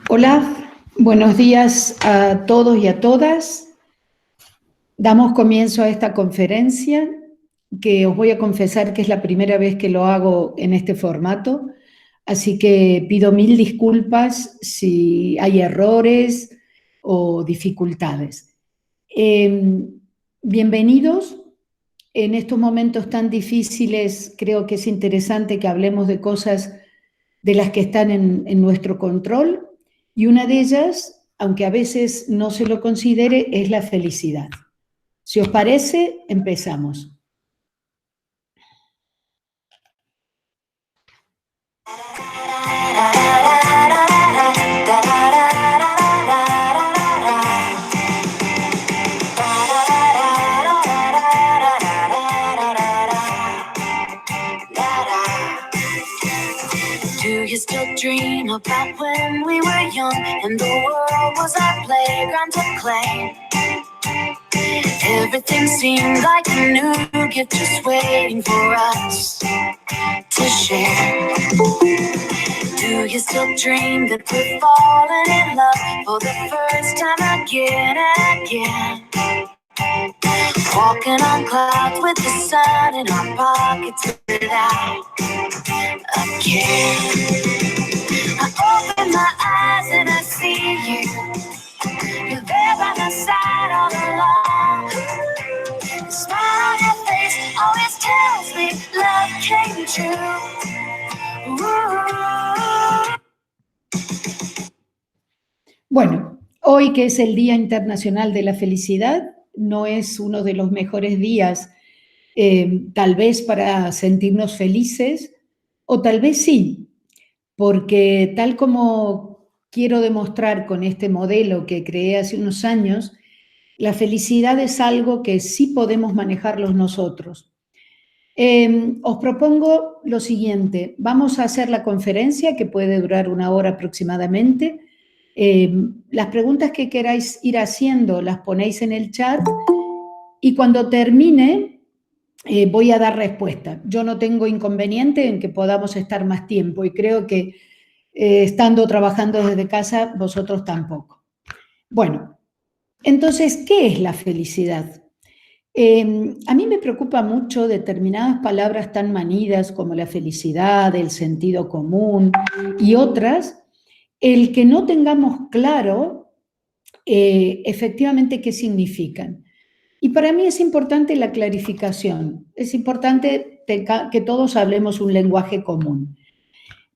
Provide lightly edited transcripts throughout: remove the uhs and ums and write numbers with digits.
Hola, buenos días a todos y a todas. Damos comienzo a esta conferencia que os voy a confesar que es la primera vez que lo hago en este formato, así que pido mil disculpas si hay errores o dificultades. Bienvenidos. En estos momentos tan difíciles creo que es interesante que hablemos de cosas de las que están en nuestro control, y una de ellas, aunque a veces no se lo considere, es la felicidad. Si os parece, empezamos. Do you still dream about when we were young and the world was our playground to play? Everything seemed like a new gift just waiting for us to share. Do you still dream that we're falling in love for the first time again and again? Walking on clouds with the sun in our pockets without a care. I open my eyes and I see you. You're there by my side all along. The smile on your face always tells me love came true. Ooh. Bueno, hoy que es el Día Internacional de la Felicidad, no es uno de los mejores días, tal vez para sentirnos felices, o tal vez sí, porque tal como quiero demostrar con este modelo que creé hace unos años, la felicidad es algo que sí podemos manejarlos nosotros. Os propongo lo siguiente: vamos a hacer la conferencia que puede durar 1 hora aproximadamente. Las preguntas que queráis ir haciendo las ponéis en el chat y cuando termine voy a dar respuesta. Yo no tengo inconveniente en que podamos estar más tiempo y creo que estando trabajando desde casa vosotros tampoco. Bueno, entonces, ¿qué es la felicidad? A mí me preocupa mucho determinadas palabras tan manidas como la felicidad, el sentido común y otras, el que no tengamos claro efectivamente qué significan. Y para mí es importante la clarificación, es importante que todos hablemos un lenguaje común.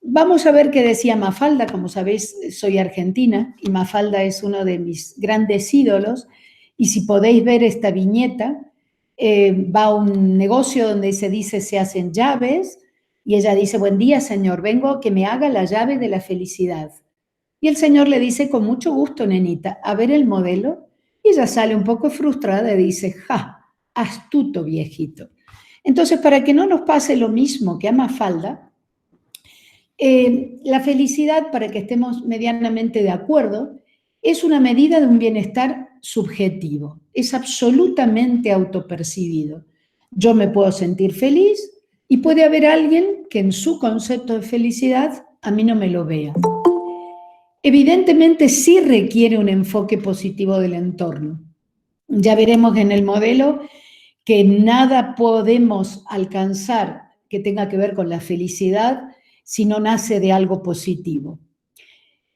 Vamos a ver qué decía Mafalda. Como sabéis, soy argentina y Mafalda es uno de mis grandes ídolos, y si podéis ver esta viñeta, va a un negocio donde se dice se hacen llaves y ella dice: buen día, señor, vengo a que me haga la llave de la felicidad. Y el señor le dice: con mucho gusto, nenita, a ver el modelo. Y ella sale un poco frustrada y dice: ja, astuto viejito. Entonces, para que no nos pase lo mismo que a Mafalda, la felicidad, para que estemos medianamente de acuerdo, es una medida de un bienestar subjetivo, es absolutamente autopercibido. Yo me puedo sentir feliz y puede haber alguien que en su concepto de felicidad a mí no me lo vea. Evidentemente sí requiere un enfoque positivo del entorno. Ya veremos en el modelo que nada podemos alcanzar que tenga que ver con la felicidad si no nace de algo positivo.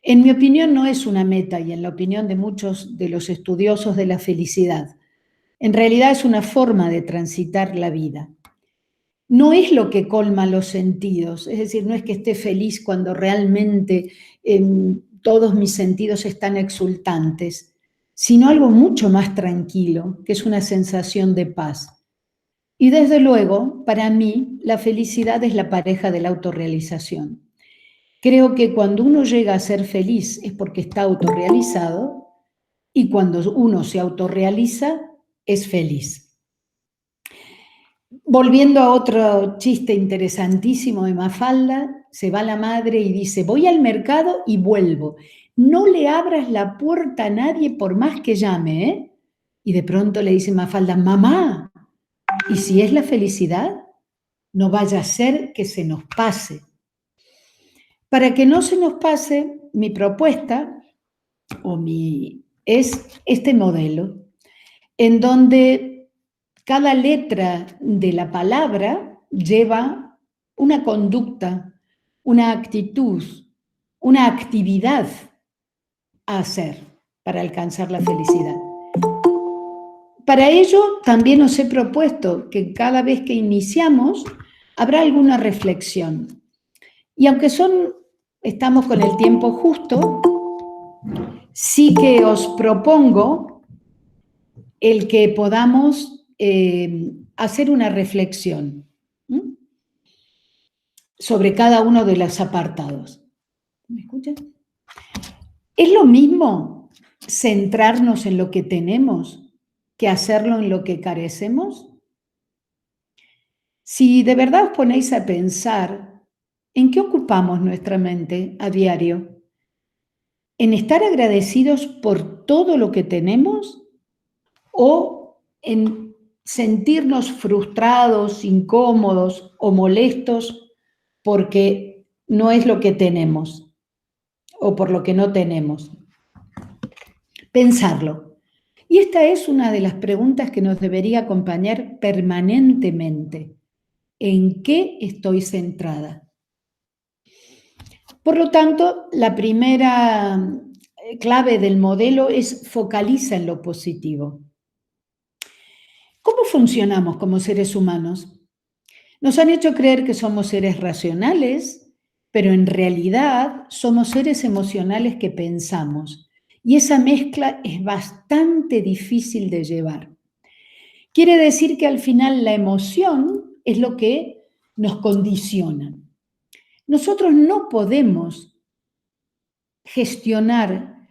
En mi opinión no es una meta, y en la opinión de muchos de los estudiosos de la felicidad. En realidad es una forma de transitar la vida. No es lo que colma los sentidos, es decir, no es que esté feliz cuando realmente todos mis sentidos están exultantes, sino algo mucho más tranquilo, que es una sensación de paz. Y desde luego, para mí, la felicidad es la pareja de la autorrealización. Creo que cuando uno llega a ser feliz es porque está autorrealizado, y cuando uno se autorrealiza es feliz. Volviendo a otro chiste interesantísimo de Mafalda, se va la madre y dice: voy al mercado y vuelvo. No le abras la puerta a nadie por más que llame, ¿eh? Y de pronto le dice Mafalda: mamá, ¿y si es la felicidad? No vaya a ser que se nos pase. Para que no se nos pase, mi propuesta es este modelo, en donde cada letra de la palabra lleva una conducta, una actitud, una actividad a hacer para alcanzar la felicidad. Para ello, también os he propuesto que cada vez que iniciamos habrá alguna reflexión. Y aunque estamos con el tiempo justo, sí que os propongo el que podamos hacer una reflexión sobre cada uno de los apartados. ¿Me escuchan? ¿Es lo mismo centrarnos en lo que tenemos que hacerlo en lo que carecemos? Si de verdad os ponéis a pensar, ¿en qué ocupamos nuestra mente a diario? ¿En estar agradecidos por todo lo que tenemos o en sentirnos frustrados, incómodos o molestos porque no es lo que tenemos o por lo que no tenemos? Pensarlo. Y esta es una de las preguntas que nos debería acompañar permanentemente. ¿En qué estoy centrada? Por lo tanto, la primera clave del modelo es focaliza en lo positivo. ¿Cómo funcionamos como seres humanos? Nos han hecho creer que somos seres racionales, pero en realidad somos seres emocionales que pensamos. Y esa mezcla es bastante difícil de llevar. Quiere decir que al final la emoción es lo que nos condiciona. Nosotros no podemos gestionar,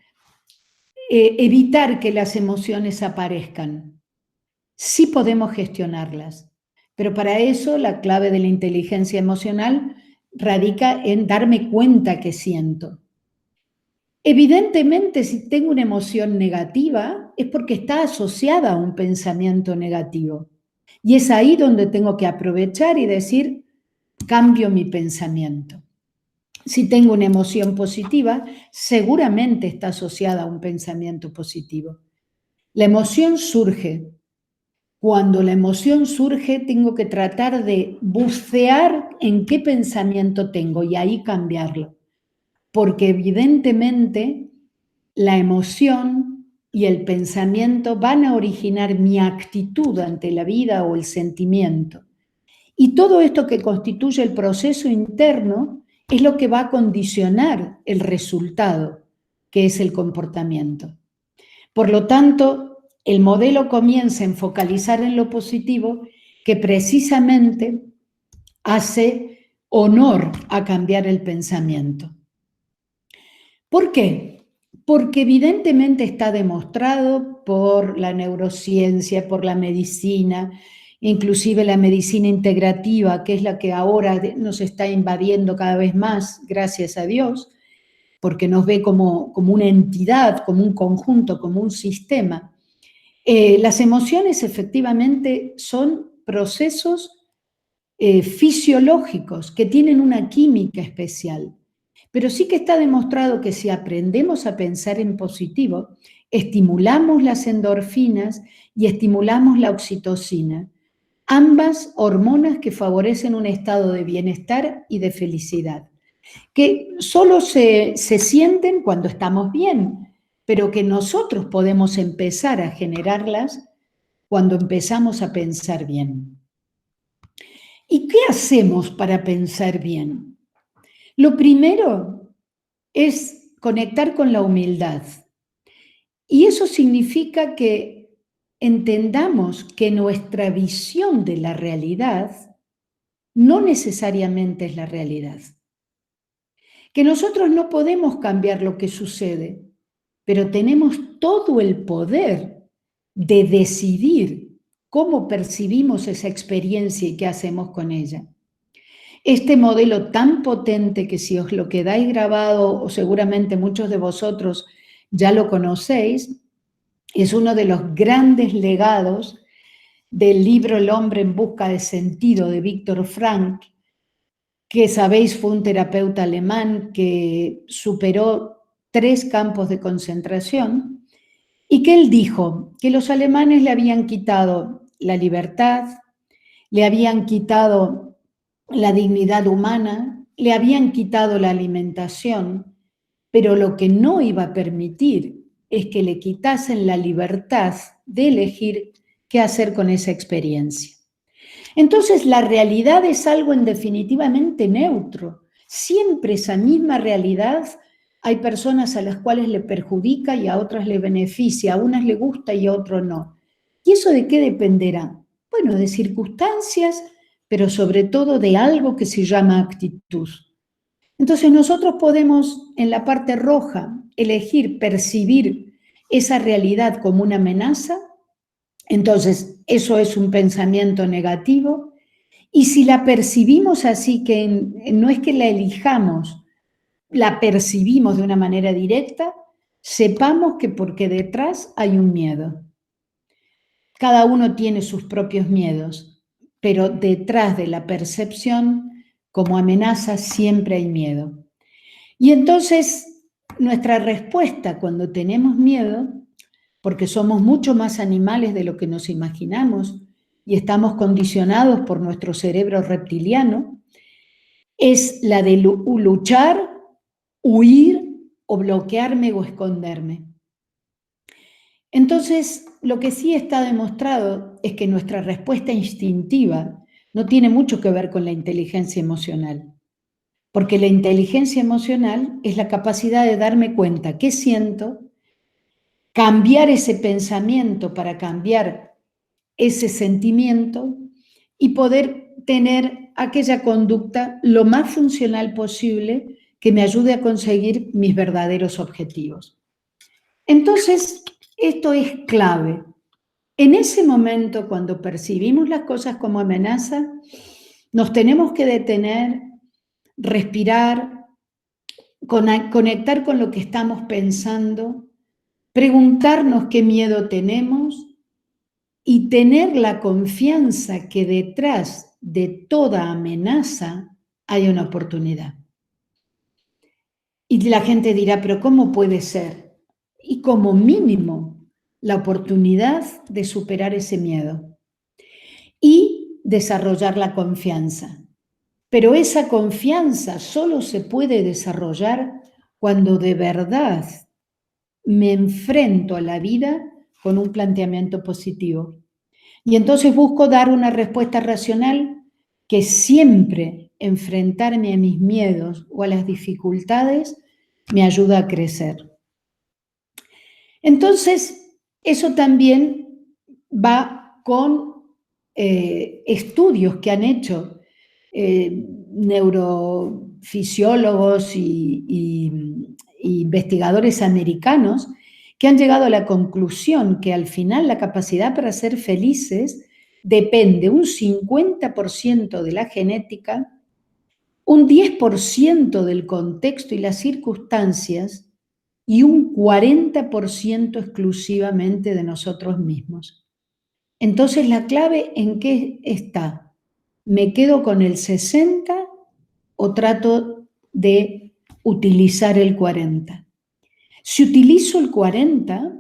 evitar que las emociones aparezcan. Sí podemos gestionarlas, pero para eso la clave de la inteligencia emocional radica en darme cuenta que siento. Evidentemente, si tengo una emoción negativa, es porque está asociada a un pensamiento negativo. Y es ahí donde tengo que aprovechar y decir, cambio mi pensamiento. Si tengo una emoción positiva, seguramente está asociada a un pensamiento positivo. La emoción surge. Cuando la emoción surge, tengo que tratar de bucear en qué pensamiento tengo y ahí cambiarlo. Porque evidentemente la emoción y el pensamiento van a originar mi actitud ante la vida o el sentimiento. Y todo esto que constituye el proceso interno es lo que va a condicionar el resultado, que es el comportamiento. Por lo tanto, el modelo comienza en focalizar en lo positivo, que precisamente hace honor a cambiar el pensamiento. ¿Por qué? Porque evidentemente está demostrado por la neurociencia, por la medicina, inclusive la medicina integrativa, que es la que ahora nos está invadiendo cada vez más, gracias a Dios, porque nos ve como una entidad, como un conjunto, como un sistema. Las emociones efectivamente son procesos fisiológicos que tienen una química especial. Pero sí que está demostrado que si aprendemos a pensar en positivo, estimulamos las endorfinas y estimulamos la oxitocina, ambas hormonas que favorecen un estado de bienestar y de felicidad, que solo se sienten cuando estamos bien, pero que nosotros podemos empezar a generarlas cuando empezamos a pensar bien. ¿Y qué hacemos para pensar bien? Lo primero es conectar con la humildad. Y eso significa que entendamos que nuestra visión de la realidad no necesariamente es la realidad. Que nosotros no podemos cambiar lo que sucede, pero tenemos todo el poder de decidir cómo percibimos esa experiencia y qué hacemos con ella. Este modelo tan potente que si os lo quedáis grabado, o seguramente muchos de vosotros ya lo conocéis, es uno de los grandes legados del libro El hombre en busca de sentido de Víctor Frank, que sabéis fue un terapeuta alemán que superó 3 campos de concentración y que él dijo que los alemanes le habían quitado la libertad, le habían quitado la dignidad humana, le habían quitado la alimentación, pero lo que no iba a permitir es que le quitasen la libertad de elegir qué hacer con esa experiencia. Entonces, la realidad es algo en definitivamente neutro. Siempre esa misma realidad, hay personas a las cuales le perjudica y a otras le beneficia, a unas le gusta y a otros no. ¿Y eso de qué dependerá? Bueno, de circunstancias, pero sobre todo de algo que se llama actitud. Entonces nosotros podemos en la parte roja elegir percibir esa realidad como una amenaza, entonces eso es un pensamiento negativo, y si la percibimos así, que no es que la elijamos, la percibimos de una manera directa, sepamos que porque detrás hay un miedo. Cada uno tiene sus propios miedos, pero detrás de la percepción como amenaza siempre hay miedo. Y entonces nuestra respuesta cuando tenemos miedo, porque somos mucho más animales de lo que nos imaginamos y estamos condicionados por nuestro cerebro reptiliano, es la de luchar, huir o bloquearme o esconderme. Entonces, lo que sí está demostrado es que nuestra respuesta instintiva no tiene mucho que ver con la inteligencia emocional, porque la inteligencia emocional es la capacidad de darme cuenta qué siento, cambiar ese pensamiento para cambiar ese sentimiento y poder tener aquella conducta lo más funcional posible que me ayude a conseguir mis verdaderos objetivos. Entonces, esto es clave. En ese momento, cuando percibimos las cosas como amenaza, nos tenemos que detener, respirar, conectar con lo que estamos pensando, preguntarnos qué miedo tenemos y tener la confianza que detrás de toda amenaza hay una oportunidad. Y la gente dirá, pero ¿cómo puede ser? Y como mínimo, la oportunidad de superar ese miedo y desarrollar la confianza. Pero esa confianza solo se puede desarrollar cuando de verdad me enfrento a la vida con un planteamiento positivo. Y entonces busco dar una respuesta racional que siempre enfrentarme a mis miedos o a las dificultades me ayuda a crecer. Entonces, eso también va con estudios que han hecho neurofisiólogos y investigadores americanos que han llegado a la conclusión que al final la capacidad para ser felices depende un 50% de la genética, un 10% del contexto y las circunstancias y un 40% exclusivamente de nosotros mismos. Entonces, ¿la clave en qué está? ¿Me quedo con el 60 o trato de utilizar el 40? Si utilizo el 40,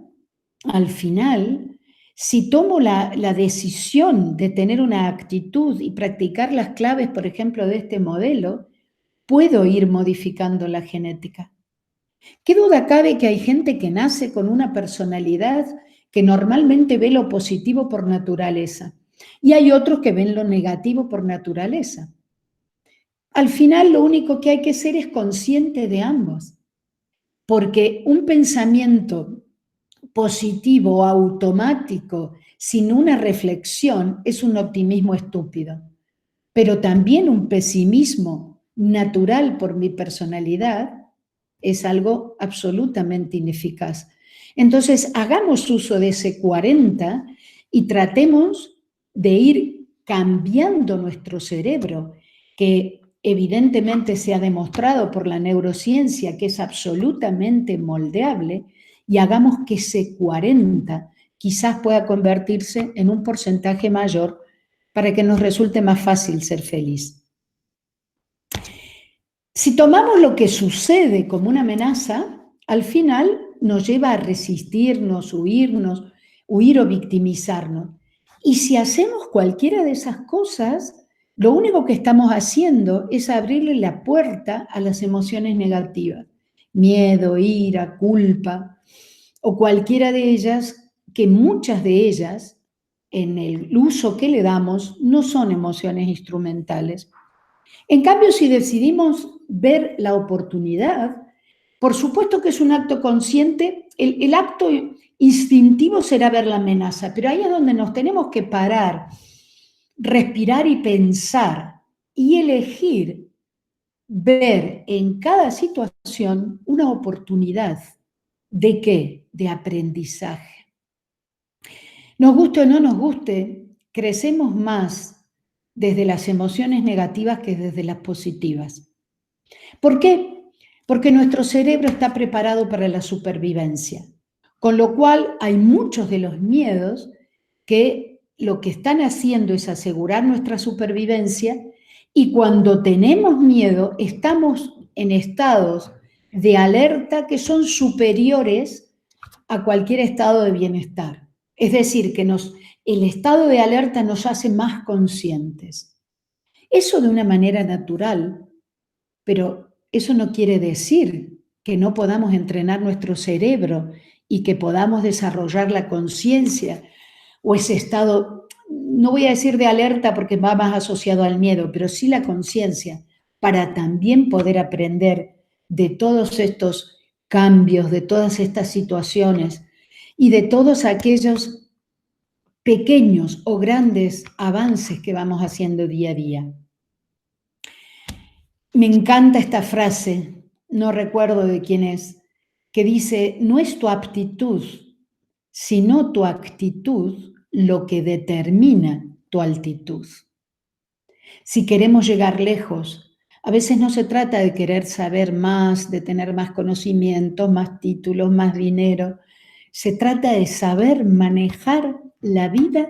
al final, si tomo la decisión de tener una actitud y practicar las claves, por ejemplo, de este modelo, puedo ir modificando la genética. ¿Qué duda cabe que hay gente que nace con una personalidad que normalmente ve lo positivo por naturaleza y hay otros que ven lo negativo por naturaleza? Al final, lo único que hay que ser es consciente de ambos, porque un pensamiento positivo, automático, sin una reflexión, es un optimismo estúpido. Pero también un pesimismo natural por mi personalidad es algo absolutamente ineficaz. Entonces, hagamos uso de ese 40 y tratemos de ir cambiando nuestro cerebro, que evidentemente se ha demostrado por la neurociencia que es absolutamente moldeable, y hagamos que ese 40 quizás pueda convertirse en un porcentaje mayor para que nos resulte más fácil ser feliz. Si tomamos lo que sucede como una amenaza, al final nos lleva a resistirnos, huir o victimizarnos. Y si hacemos cualquiera de esas cosas, lo único que estamos haciendo es abrirle la puerta a las emociones negativas. Miedo, ira, culpa, o cualquiera de ellas, que muchas de ellas, en el uso que le damos, no son emociones instrumentales. En cambio, si decidimos ver la oportunidad, por supuesto que es un acto consciente, el acto instintivo será ver la amenaza, pero ahí es donde nos tenemos que parar, respirar y pensar y elegir ver en cada situación una oportunidad. ¿De qué? De aprendizaje. Nos guste o no nos guste, crecemos más desde las emociones negativas que desde las positivas. ¿Por qué? Porque nuestro cerebro está preparado para la supervivencia, con lo cual hay muchos de los miedos que lo que están haciendo es asegurar nuestra supervivencia, y cuando tenemos miedo estamos en estados de alerta que son superiores a cualquier estado de bienestar. Es decir, que el estado de alerta nos hace más conscientes. Eso de una manera natural, pero eso no quiere decir que no podamos entrenar nuestro cerebro y que podamos desarrollar la conciencia o ese estado, no voy a decir de alerta porque va más asociado al miedo, pero sí la conciencia, para también poder aprender de todos estos cambios, de todas estas situaciones y de todos aquellos pequeños o grandes avances que vamos haciendo día a día. Me encanta esta frase, no recuerdo de quién es, que dice: no es tu aptitud, sino tu actitud lo que determina tu altitud. Si queremos llegar lejos, a veces no se trata de querer saber más, de tener más conocimientos, más títulos, más dinero. Se trata de saber manejar la vida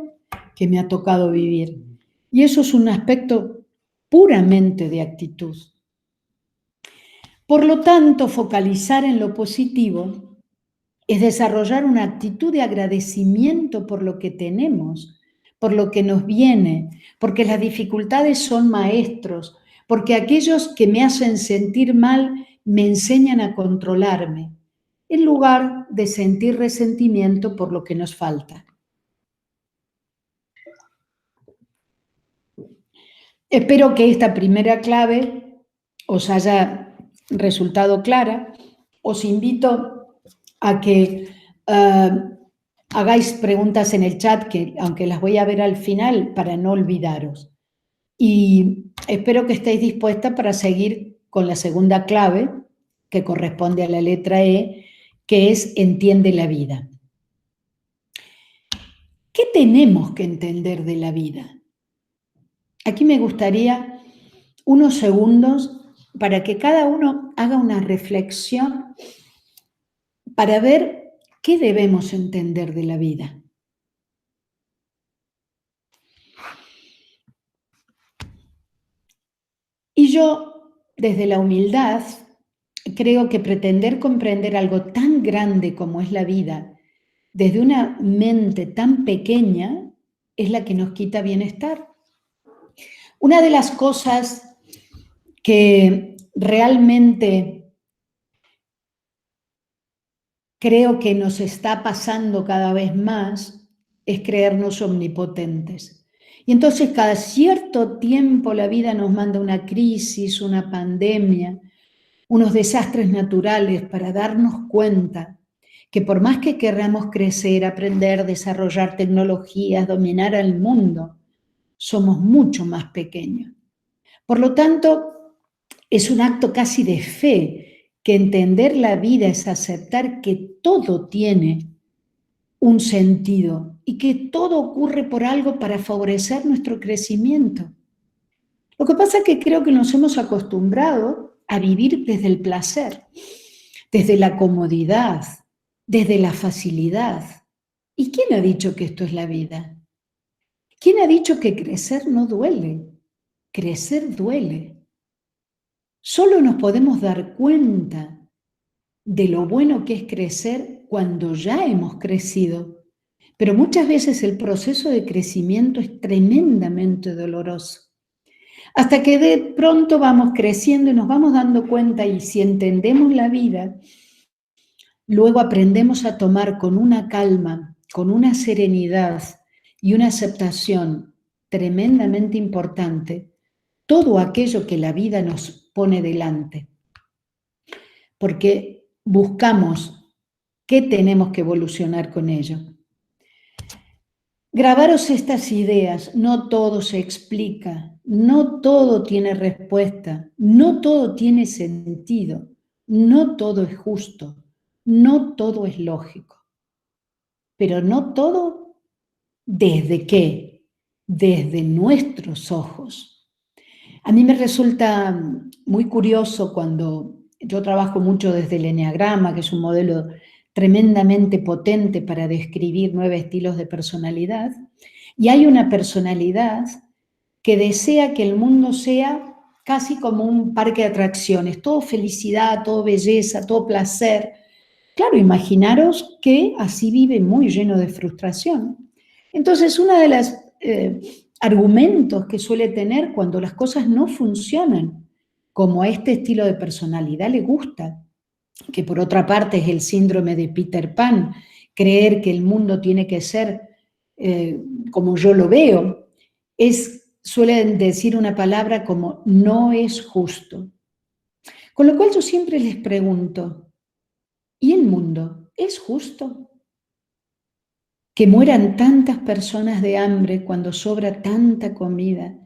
que me ha tocado vivir. Y eso es un aspecto puramente de actitud. Por lo tanto, focalizar en lo positivo es desarrollar una actitud de agradecimiento por lo que tenemos, por lo que nos viene, porque las dificultades son maestros, porque aquellos que me hacen sentir mal me enseñan a controlarme, en lugar de sentir resentimiento por lo que nos falta. Espero que esta primera clave os haya resultado clara. Os invito a que hagáis preguntas en el chat, que aunque las voy a ver al final, para no olvidaros. Y espero que estéis dispuestas para seguir con la segunda clave, que corresponde a la letra E, que es entiende la vida. ¿Qué tenemos que entender de la vida? Aquí me gustaría unos segundos para que cada uno haga una reflexión para ver qué debemos entender de la vida. Y yo, desde la humildad, creo que pretender comprender algo tan grande como es la vida desde una mente tan pequeña es la que nos quita bienestar. Una de las cosas que realmente creo que nos está pasando cada vez más es creernos omnipotentes. Y entonces cada cierto tiempo la vida nos manda una crisis, una pandemia, unos desastres naturales para darnos cuenta que por más que queramos crecer, aprender, desarrollar tecnologías, dominar al mundo, somos mucho más pequeños. Por lo tanto, es un acto casi de fe que entender la vida es aceptar que todo tiene un sentido y que todo ocurre por algo para favorecer nuestro crecimiento. Lo que pasa es que creo que nos hemos acostumbrado a vivir desde el placer, desde la comodidad, desde la facilidad. ¿Y quién ha dicho que esto es la vida? ¿Quién ha dicho que crecer no duele? Crecer duele. Solo nos podemos dar cuenta de lo bueno que es crecer cuando ya hemos crecido. Pero muchas veces el proceso de crecimiento es tremendamente doloroso. Hasta que de pronto vamos creciendo y nos vamos dando cuenta, y si entendemos la vida, luego aprendemos a tomar con una calma, con una serenidad y una aceptación tremendamente importante todo aquello que la vida nos pone delante. Porque buscamos qué tenemos que evolucionar con ello. Grabaros estas ideas, no todo se explica, no todo tiene respuesta, no todo tiene sentido, no todo es justo, no todo es lógico, pero no todo, ¿desde qué? Desde nuestros ojos. A mí me resulta muy curioso cuando yo trabajo mucho desde el eneagrama, que es un modelo tremendamente potente para describir 9 estilos de personalidad, y hay una personalidad que desea que el mundo sea casi como un parque de atracciones, todo felicidad, todo belleza, todo placer. Claro, imaginaros que así vive muy lleno de frustración. Entonces, uno de los argumentos que suele tener cuando las cosas no funcionan, como a este estilo de personalidad le gusta, que por otra parte es el síndrome de Peter Pan, creer que el mundo tiene que ser como yo lo veo, suelen decir una palabra como no es justo. Con lo cual yo siempre les pregunto, ¿y el mundo es justo? Que mueran tantas personas de hambre cuando sobra tanta comida,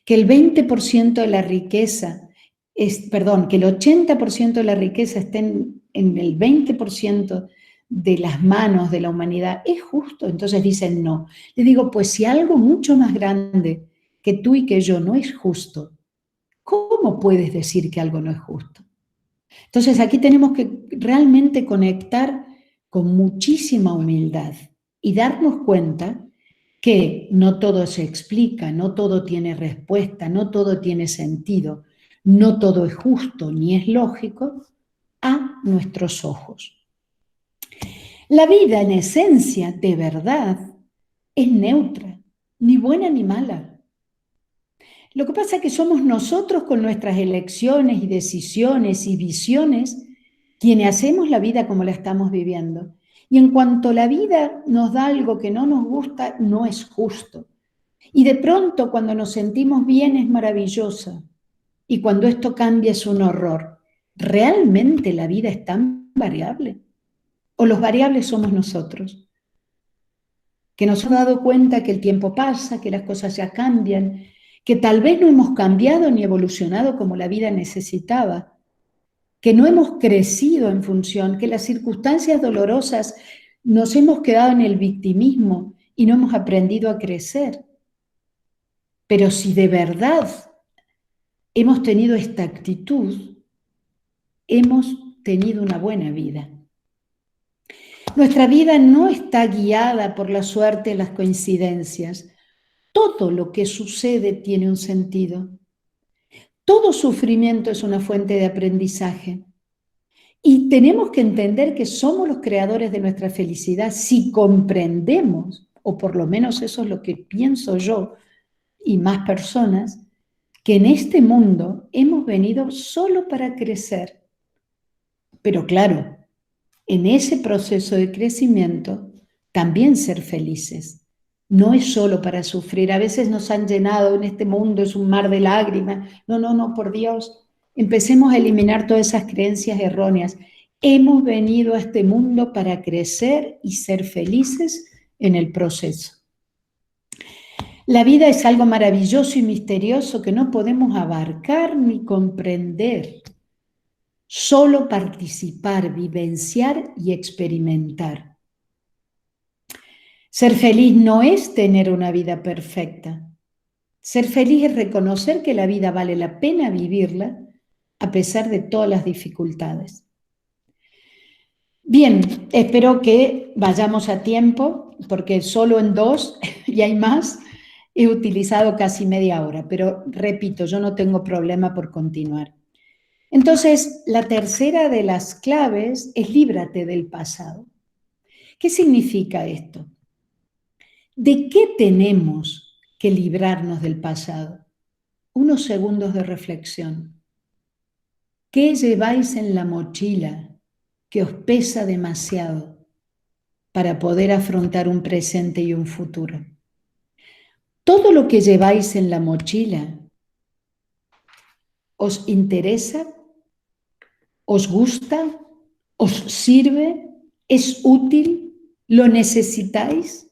que el 20% de la riqueza, que el 80% de la riqueza esté en el 20% de las manos de la humanidad, ¿es justo? Entonces dicen no. Les digo, pues si algo mucho más grande que tú y que yo no es justo, ¿cómo puedes decir que algo no es justo? Entonces aquí tenemos que realmente conectar con muchísima humildad y darnos cuenta que no todo se explica, no todo tiene respuesta, no todo tiene sentido, no todo es justo ni es lógico a nuestros ojos. La vida en esencia, de verdad, es neutra, ni buena ni mala. Lo que pasa es que somos nosotros con nuestras elecciones y decisiones y visiones quienes hacemos la vida como la estamos viviendo. Y en cuanto la vida nos da algo que no nos gusta, no es justo. Y de pronto cuando nos sentimos bien es maravillosa. Y cuando esto cambia es un horror. ¿Realmente la vida es tan variable? ¿O los variables somos nosotros? Que nos hemos dado cuenta que el tiempo pasa, que las cosas ya cambian, que tal vez no hemos cambiado ni evolucionado como la vida necesitaba, que no hemos crecido en función, que las circunstancias dolorosas nos hemos quedado en el victimismo y no hemos aprendido a crecer. Pero si de verdad hemos tenido esta actitud, hemos tenido una buena vida. Nuestra vida no está guiada por la suerte y las coincidencias. Todo lo que sucede tiene un sentido. Todo sufrimiento es una fuente de aprendizaje. Y tenemos que entender que somos los creadores de nuestra felicidad si comprendemos, o por lo menos eso es lo que pienso yo y más personas, que en este mundo hemos venido solo para crecer. Pero claro, en ese proceso de crecimiento también ser felices. No es solo para sufrir. A veces nos han llenado en este mundo, es un mar de lágrimas. No, no, no, por Dios. Empecemos a eliminar todas esas creencias erróneas. Hemos venido a este mundo para crecer y ser felices en el proceso. La vida es algo maravilloso y misterioso que no podemos abarcar ni comprender. Solo participar, vivenciar y experimentar. Ser feliz no es tener una vida perfecta. Ser feliz es reconocer que la vida vale la pena vivirla a pesar de todas las dificultades. Bien, espero que vayamos a tiempo, porque solo en 2 y hay más, he utilizado casi media hora, pero repito, yo no tengo problema por continuar. Entonces, la tercera de las claves es líbrate del pasado. ¿Qué significa esto? ¿De qué tenemos que librarnos del pasado? Unos segundos de reflexión. ¿Qué lleváis en la mochila que os pesa demasiado para poder afrontar un presente y un futuro? ¿Todo lo que lleváis en la mochila os interesa? ¿Os gusta? ¿Os sirve? ¿Es útil? ¿Lo necesitáis?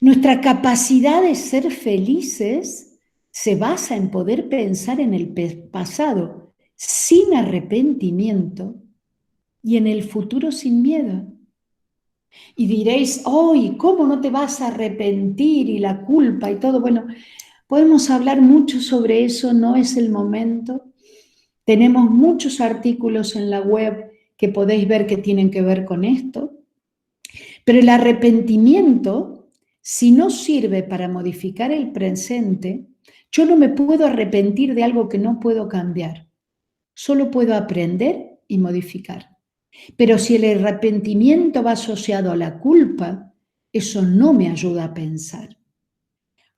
Nuestra capacidad de ser felices se basa en poder pensar en el pasado sin arrepentimiento y en el futuro sin miedo. Y diréis, hoy, ¿cómo no te vas a arrepentir? Y la culpa y todo. Bueno, podemos hablar mucho sobre eso, no es el momento. Tenemos muchos artículos en la web que podéis ver que tienen que ver con esto. Pero el arrepentimiento, si no sirve para modificar el presente, yo no me puedo arrepentir de algo que no puedo cambiar. Solo puedo aprender y modificar. Pero si el arrepentimiento va asociado a la culpa, eso no me ayuda a pensar.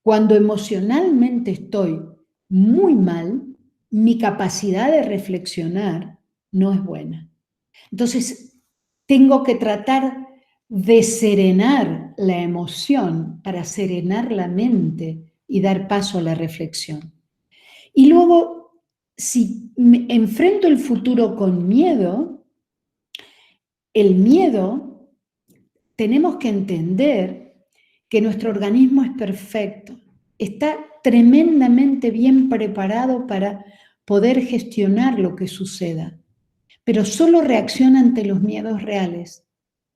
Cuando emocionalmente estoy muy mal, mi capacidad de reflexionar no es buena. Entonces, tengo que tratar de serenar la emoción para serenar la mente y dar paso a la reflexión. Y luego, si me enfrento el futuro con miedo, el miedo, tenemos que entender que nuestro organismo es perfecto, está tremendamente bien preparado para poder gestionar lo que suceda, pero solo reacciona ante los miedos reales,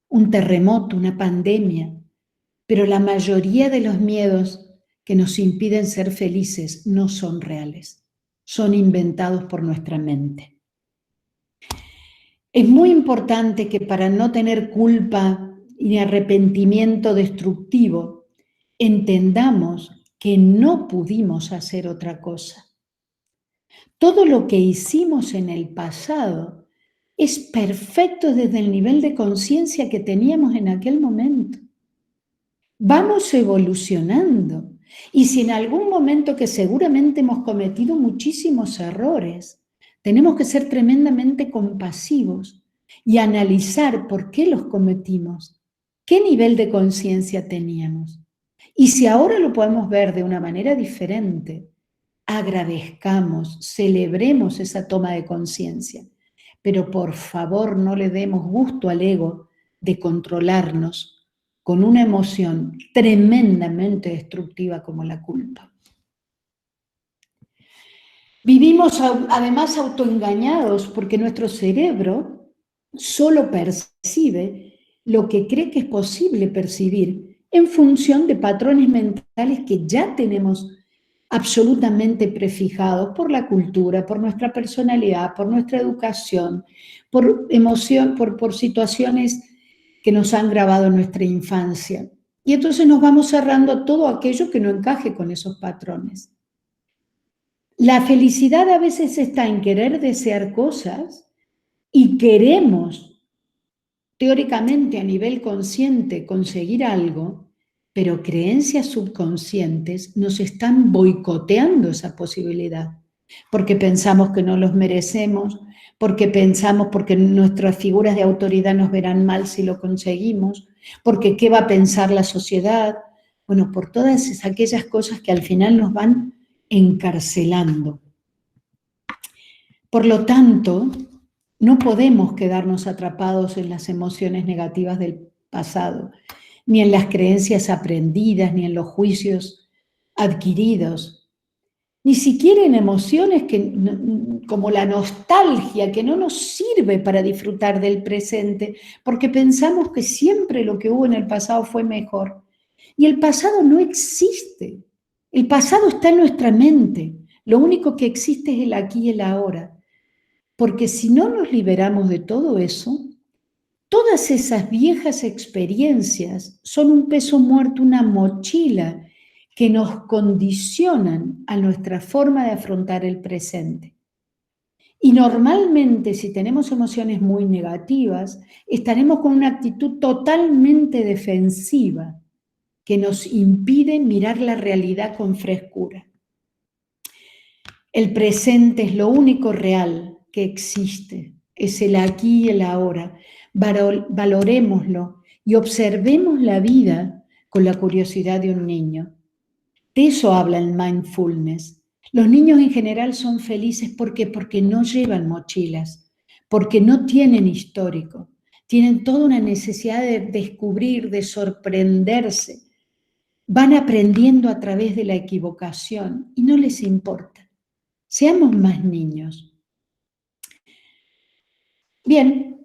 un terremoto, una pandemia, pero la mayoría de los miedos que nos impiden ser felices no son reales, son inventados por nuestra mente. Es muy importante que para no tener culpa ni arrepentimiento destructivo, entendamos que no pudimos hacer otra cosa. Todo lo que hicimos en el pasado es perfecto desde el nivel de conciencia que teníamos en aquel momento. Vamos evolucionando. Y si en algún momento que seguramente hemos cometido muchísimos errores, tenemos que ser tremendamente compasivos y analizar por qué los cometimos, qué nivel de conciencia teníamos. Y si ahora lo podemos ver de una manera diferente, agradezcamos, celebremos esa toma de conciencia, pero por favor no le demos gusto al ego de controlarnos con una emoción tremendamente destructiva como la culpa. Vivimos además autoengañados porque nuestro cerebro solo percibe lo que cree que es posible percibir en función de patrones mentales que ya tenemos absolutamente prefijados por la cultura, por nuestra personalidad, por nuestra educación, por emoción, por situaciones que nos han grabado en nuestra infancia. Y entonces nos vamos cerrando a todo aquello que no encaje con esos patrones. La felicidad a veces está en querer desear cosas y queremos, teóricamente a nivel consciente, conseguir algo, pero creencias subconscientes nos están boicoteando esa posibilidad, porque pensamos que no los merecemos, porque nuestras figuras de autoridad nos verán mal si lo conseguimos, porque qué va a pensar la sociedad, bueno, por todas aquellas cosas que al final nos van encarcelando. Por lo tanto, no podemos quedarnos atrapados en las emociones negativas del pasado, ni en las creencias aprendidas, ni en los juicios adquiridos, ni siquiera en emociones como la nostalgia, que no nos sirve para disfrutar del presente, porque pensamos que siempre lo que hubo en el pasado fue mejor. Y el pasado no existe. El pasado está en nuestra mente. Lo único que existe es el aquí y el ahora. Porque si no nos liberamos de todo eso, todas esas viejas experiencias son un peso muerto, una mochila que nos condicionan a nuestra forma de afrontar el presente. Y normalmente, si tenemos emociones muy negativas, estaremos con una actitud totalmente defensiva que nos impide mirar la realidad con frescura. El presente es lo único real que existe, es el aquí y el ahora. Valorémoslo y observemos la vida con la curiosidad de un niño. De eso habla el mindfulness. Los niños en general son felices porque no llevan mochilas, porque no tienen histórico, tienen toda una necesidad de descubrir, de sorprenderse. Van aprendiendo a través de la equivocación y no les importa. Seamos más niños. Bien,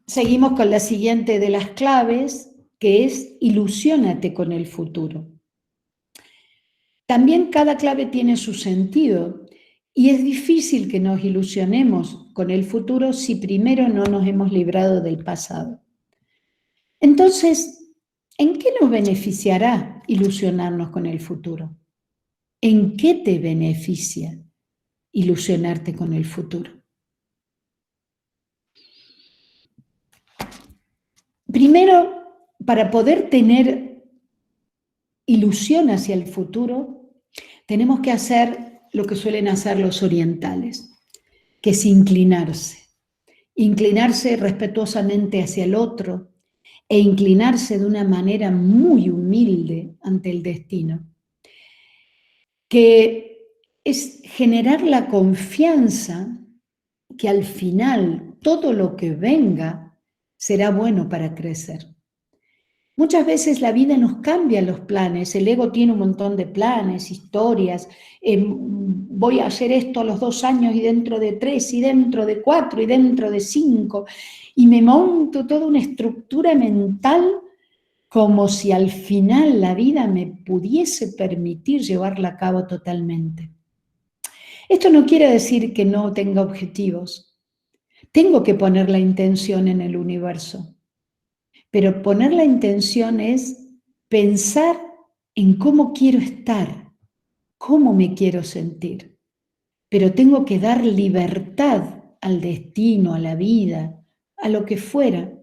seguimos con la siguiente de las claves, que es ilusiónate con el futuro. También cada clave tiene su sentido y es difícil que nos ilusionemos con el futuro si primero no nos hemos librado del pasado. Entonces, ¿en qué nos beneficiará ilusionarnos con el futuro? ¿En qué te beneficia ilusionarte con el futuro? Primero, para poder tener ilusión hacia el futuro, tenemos que hacer lo que suelen hacer los orientales, que es inclinarse. Inclinarse respetuosamente hacia el otro e inclinarse de una manera muy humilde ante el destino, que es generar la confianza que al final todo lo que venga será bueno para crecer. Muchas veces la vida nos cambia los planes, el ego tiene un montón de planes, historias, voy a hacer esto a los 2 años y dentro de 3 y dentro de 4 y dentro de 5, y me monto toda una estructura mental como si al final la vida me pudiese permitir llevarla a cabo totalmente. Esto no quiere decir que no tenga objetivos, tengo que poner la intención en el universo. Pero poner la intención es pensar en cómo quiero estar, cómo me quiero sentir. Pero tengo que dar libertad al destino, a la vida, a lo que fuera,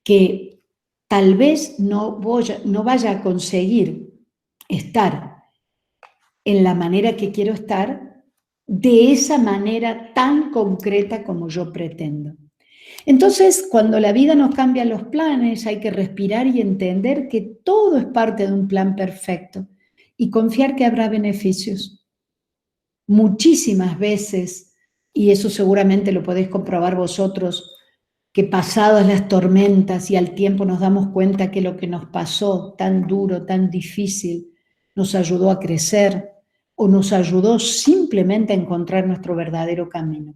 que tal vez no vaya a conseguir estar en la manera que quiero estar, de esa manera tan concreta como yo pretendo. Entonces, cuando la vida nos cambia los planes, hay que respirar y entender que todo es parte de un plan perfecto y confiar que habrá beneficios. Muchísimas veces, y eso seguramente lo podéis comprobar vosotros, que pasadas las tormentas y al tiempo nos damos cuenta que lo que nos pasó tan duro, tan difícil, nos ayudó a crecer o nos ayudó simplemente a encontrar nuestro verdadero camino.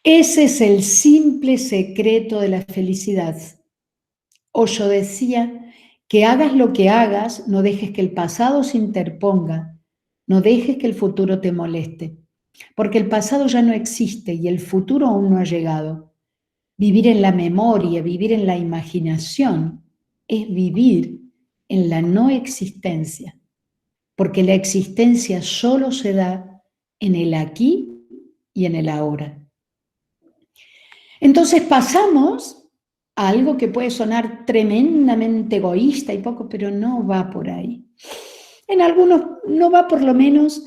Ese es el simple secreto de la felicidad. Osho decía que hagas lo que hagas, no dejes que el pasado se interponga, no dejes que el futuro te moleste, porque el pasado ya no existe y el futuro aún no ha llegado. Vivir en la memoria, vivir en la imaginación, es vivir en la no existencia, porque la existencia solo se da en el aquí y en el ahora. Entonces pasamos a algo que puede sonar tremendamente egoísta y poco, pero no va por ahí. En algunos no va por lo menos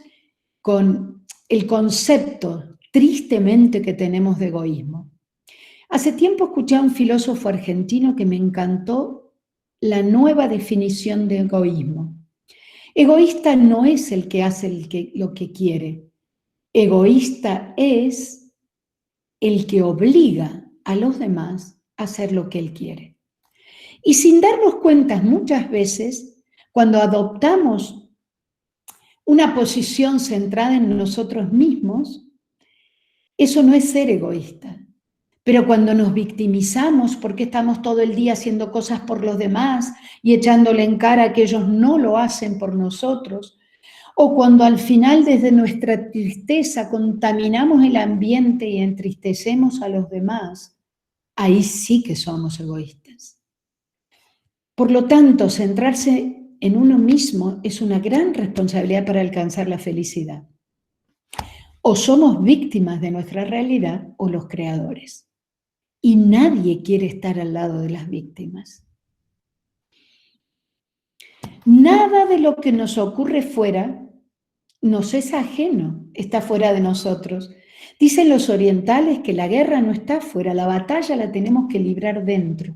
con el concepto tristemente que tenemos de egoísmo. Hace tiempo escuché a un filósofo argentino que me encantó la nueva definición de egoísmo. Egoísta no es el que hace lo que quiere. Egoísta es el que obliga a los demás a hacer lo que él quiere. Y sin darnos cuenta muchas veces, cuando adoptamos una posición centrada en nosotros mismos, eso no es ser egoísta. Pero cuando nos victimizamos porque estamos todo el día haciendo cosas por los demás y echándole en cara que ellos no lo hacen por nosotros, o cuando al final desde nuestra tristeza contaminamos el ambiente y entristecemos a los demás, ahí sí que somos egoístas. Por lo tanto, centrarse en uno mismo es una gran responsabilidad para alcanzar la felicidad. O somos víctimas de nuestra realidad o los creadores. Y nadie quiere estar al lado de las víctimas. Nada de lo que nos ocurre fuera nos es ajeno, está fuera de nosotros. Dicen los orientales que la guerra no está fuera, la batalla la tenemos que librar dentro.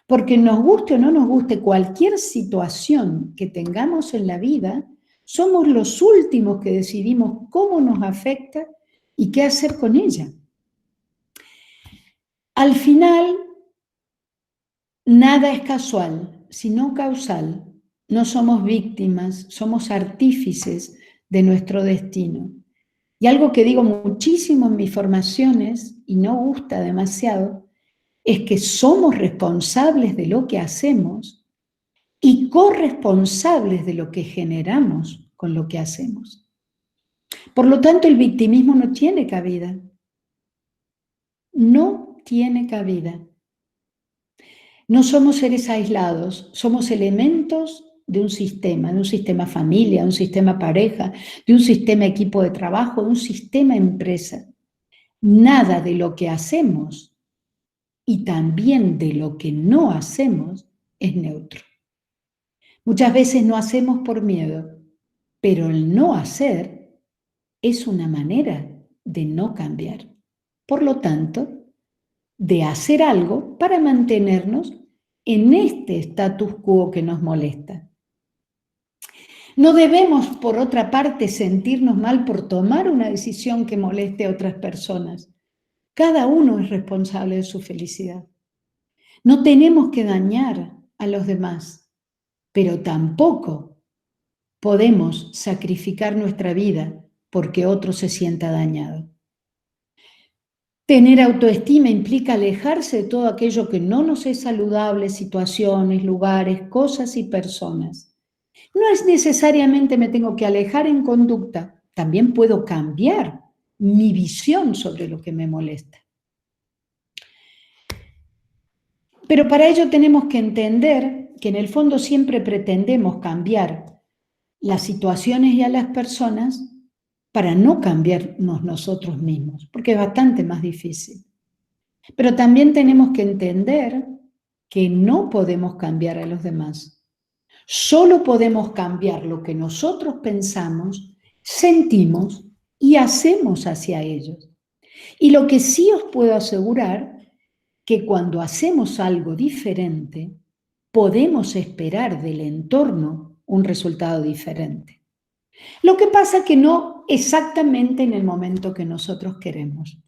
Porque nos guste o no nos guste cualquier situación que tengamos en la vida, somos los últimos que decidimos cómo nos afecta y qué hacer con ella. Al final, nada es casual, sino causal. No somos víctimas, somos artífices de nuestro destino. Y algo que digo muchísimo en mis formaciones, y no gusta demasiado, es que somos responsables de lo que hacemos y corresponsables de lo que generamos con lo que hacemos. Por lo tanto, el victimismo no tiene cabida. No tiene cabida. No somos seres aislados, somos elementos de un sistema familia, de un sistema pareja, de un sistema equipo de trabajo, de un sistema empresa. Nada de lo que hacemos y también de lo que no hacemos es neutro. Muchas veces no hacemos por miedo, pero el no hacer es una manera de no cambiar. Por lo tanto, de hacer algo para mantenernos en este status quo que nos molesta. No debemos, por otra parte, sentirnos mal por tomar una decisión que moleste a otras personas. Cada uno es responsable de su felicidad. No tenemos que dañar a los demás, pero tampoco podemos sacrificar nuestra vida porque otro se sienta dañado. Tener autoestima implica alejarse de todo aquello que no nos es saludable, situaciones, lugares, cosas y personas. No es necesariamente me tengo que alejar en conducta, también puedo cambiar mi visión sobre lo que me molesta. Pero para ello tenemos que entender que en el fondo siempre pretendemos cambiar las situaciones y a las personas para no cambiarnos nosotros mismos, porque es bastante más difícil. Pero también tenemos que entender que no podemos cambiar a los demás. Solo podemos cambiar lo que nosotros pensamos, sentimos y hacemos hacia ellos. Y lo que sí os puedo asegurar, que cuando hacemos algo diferente, podemos esperar del entorno un resultado diferente. Lo que pasa que no exactamente en el momento que nosotros queremos.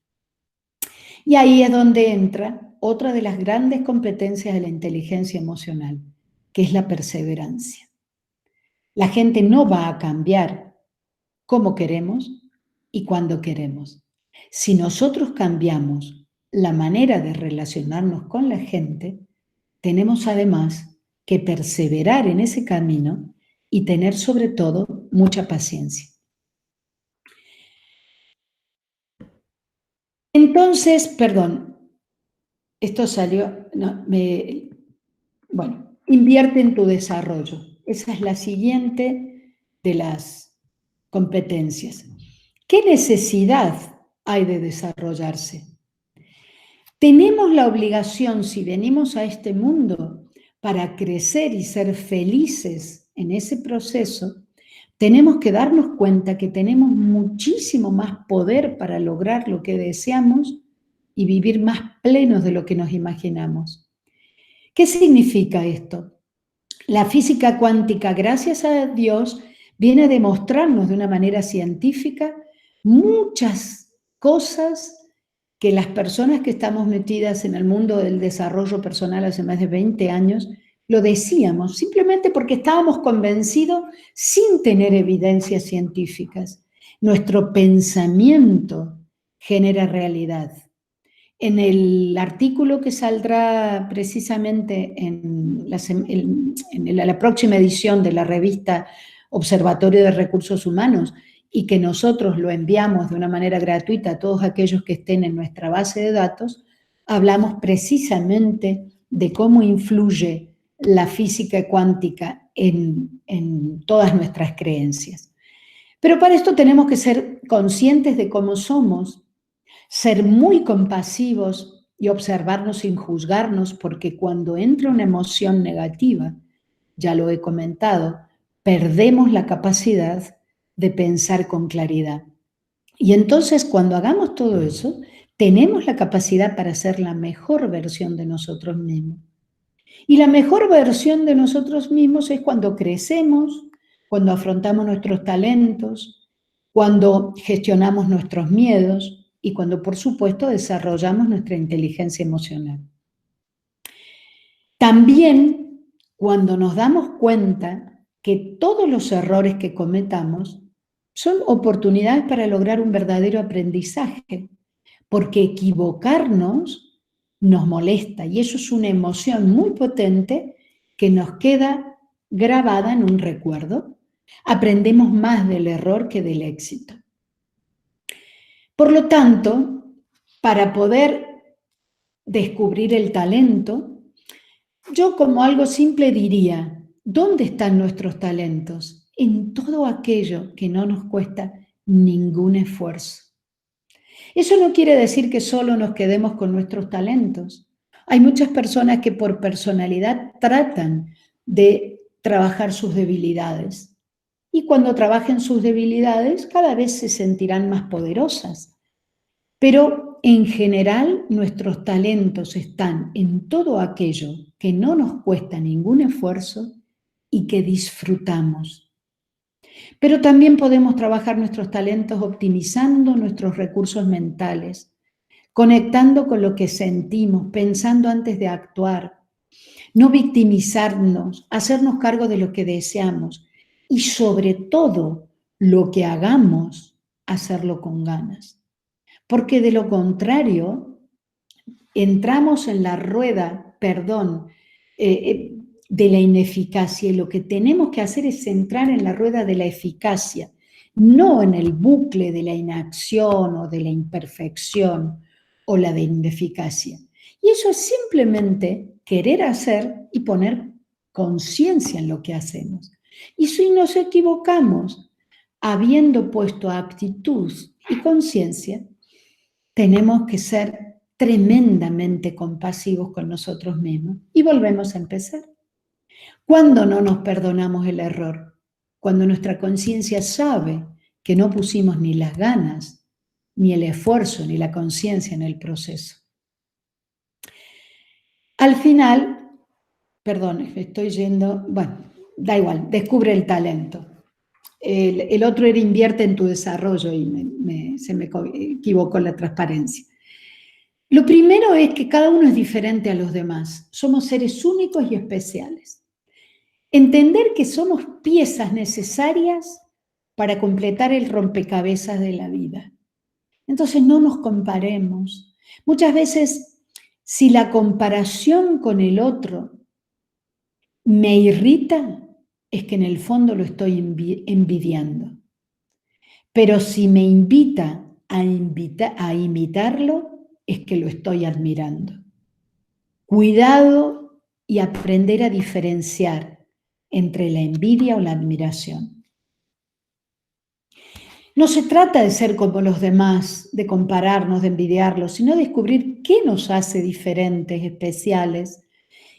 Y ahí es donde entra otra de las grandes competencias de la inteligencia emocional, que es la perseverancia. La gente no va a cambiar como queremos y cuando queremos. Si nosotros cambiamos la manera de relacionarnos con la gente, tenemos además que perseverar en ese camino y tener sobre todo mucha paciencia. Entonces, perdón, esto salió, no, bueno, invierte en tu desarrollo. Esa es la siguiente de las competencias. ¿Qué necesidad hay de desarrollarse? Tenemos la obligación, si venimos a este mundo para crecer y ser felices en ese proceso, tenemos que darnos cuenta que tenemos muchísimo más poder para lograr lo que deseamos y vivir más plenos de lo que nos imaginamos. ¿Qué significa esto? La física cuántica, gracias a Dios, viene a demostrarnos de una manera científica muchas cosas que las personas que estamos metidas en el mundo del desarrollo personal hace más de 20 años, lo decíamos, simplemente porque estábamos convencidos sin tener evidencias científicas. Nuestro pensamiento genera realidad. En el artículo que saldrá precisamente en la próxima edición de la revista Observatorio de Recursos Humanos, y que nosotros lo enviamos de una manera gratuita a todos aquellos que estén en nuestra base de datos, hablamos precisamente de cómo influye la física cuántica en todas nuestras creencias. Pero para esto tenemos que ser conscientes de cómo somos, ser muy compasivos y observarnos sin juzgarnos, porque cuando entra una emoción negativa, ya lo he comentado, perdemos la capacidad de pensar con claridad. Y entonces cuando hagamos todo eso, tenemos la capacidad para ser la mejor versión de nosotros mismos. Y la mejor versión de nosotros mismos es cuando crecemos, cuando afrontamos nuestros talentos, cuando gestionamos nuestros miedos y cuando, por supuesto, desarrollamos nuestra inteligencia emocional. También cuando nos damos cuenta que todos los errores que cometamos son oportunidades para lograr un verdadero aprendizaje, porque equivocarnos nos molesta y eso es una emoción muy potente que nos queda grabada en un recuerdo. Aprendemos más del error que del éxito. Por lo tanto, para poder descubrir el talento, yo como algo simple diría, ¿dónde están nuestros talentos? En todo aquello que no nos cuesta ningún esfuerzo. Eso no quiere decir que solo nos quedemos con nuestros talentos. Hay muchas personas que por personalidad tratan de trabajar sus debilidades. Y cuando trabajen sus debilidades, cada vez se sentirán más poderosas. Pero en general, nuestros talentos están en todo aquello que no nos cuesta ningún esfuerzo y que disfrutamos. Pero también podemos trabajar nuestros talentos optimizando nuestros recursos mentales, conectando con lo que sentimos, pensando antes de actuar, no victimizarnos, hacernos cargo de lo que deseamos y sobre todo lo que hagamos, hacerlo con ganas. Porque de lo contrario, entramos en la rueda, de la ineficacia y lo que tenemos que hacer es entrar en la rueda de la eficacia, no en el bucle de la inacción o de la imperfección o la de ineficacia. Y eso es simplemente querer hacer y poner conciencia en lo que hacemos. Y si nos equivocamos, habiendo puesto actitud y conciencia, tenemos que ser tremendamente compasivos con nosotros mismos y volvemos a empezar. ¿Cuándo no nos perdonamos el error? Cuando nuestra conciencia sabe que no pusimos ni las ganas, ni el esfuerzo, ni la conciencia en el proceso. Al final, perdón, estoy yendo, bueno, da igual, descubre el talento. El otro era invierte en tu desarrollo y se me equivocó la transparencia. Lo primero es que cada uno es diferente a los demás. Somos seres únicos y especiales. Entender que somos piezas necesarias para completar el rompecabezas de la vida. Entonces no nos comparemos. Muchas veces, si la comparación con el otro me irrita, es que en el fondo lo estoy envidiando. Pero si me invita a imitarlo, es que lo estoy admirando. Cuidado y aprender a diferenciar entre la envidia o la admiración. No se trata de ser como los demás, de compararnos, de envidiarlos, sino de descubrir qué nos hace diferentes, especiales,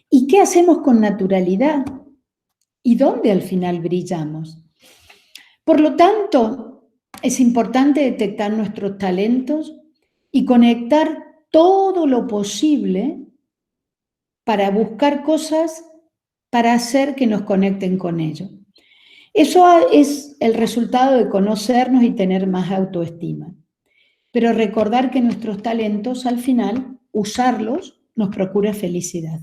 y qué hacemos con naturalidad, y dónde al final brillamos. Por lo tanto, es importante detectar nuestros talentos y conectar todo lo posible para buscar cosas para hacer que nos conecten con ello. Eso es el resultado de conocernos y tener más autoestima. Pero recordar que nuestros talentos, al final, usarlos, nos procura felicidad.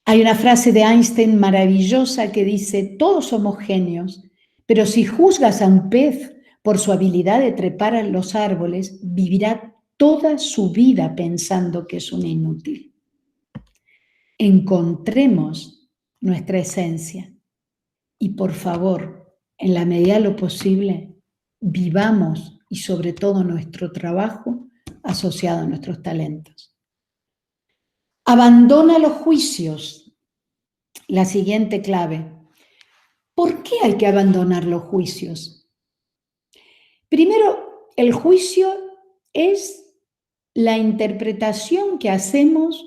Hay una frase de Einstein maravillosa que dice, todos somos genios, pero si juzgas a un pez por su habilidad de trepar a los árboles, vivirá toda su vida pensando que es un inútil. Encontremos nuestra esencia y por favor, en la medida de lo posible, vivamos y sobre todo nuestro trabajo asociado a nuestros talentos. Abandona los juicios. La siguiente clave. ¿Por qué hay que abandonar los juicios? Primero, el juicio es la interpretación que hacemos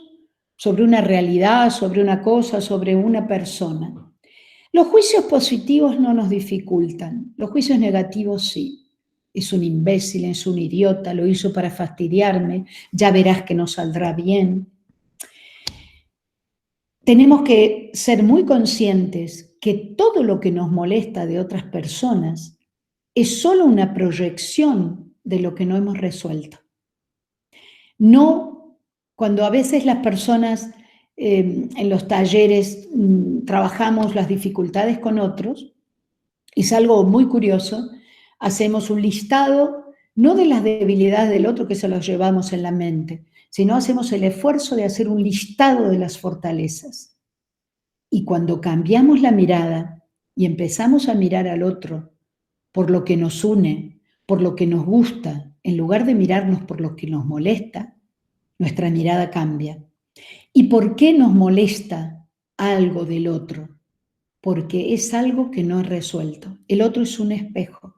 sobre una realidad, sobre una cosa, sobre una persona. Los juicios positivos no nos dificultan, los juicios negativos sí. Es un imbécil, es un idiota, lo hizo para fastidiarme, ya verás que no saldrá bien. Tenemos que ser muy conscientes que todo lo que nos molesta de otras personas es solo una proyección de lo que no hemos resuelto. No, cuando a veces las personas en los talleres trabajamos las dificultades con otros, es algo muy curioso, hacemos un listado, no de las debilidades del otro que se los llevamos en la mente, sino hacemos el esfuerzo de hacer un listado de las fortalezas. Y cuando cambiamos la mirada y empezamos a mirar al otro por lo que nos une, por lo que nos gusta, en lugar de mirarnos por lo que nos molesta, nuestra mirada cambia. ¿Y por qué nos molesta algo del otro? Porque es algo que no es resuelto. El otro es un espejo.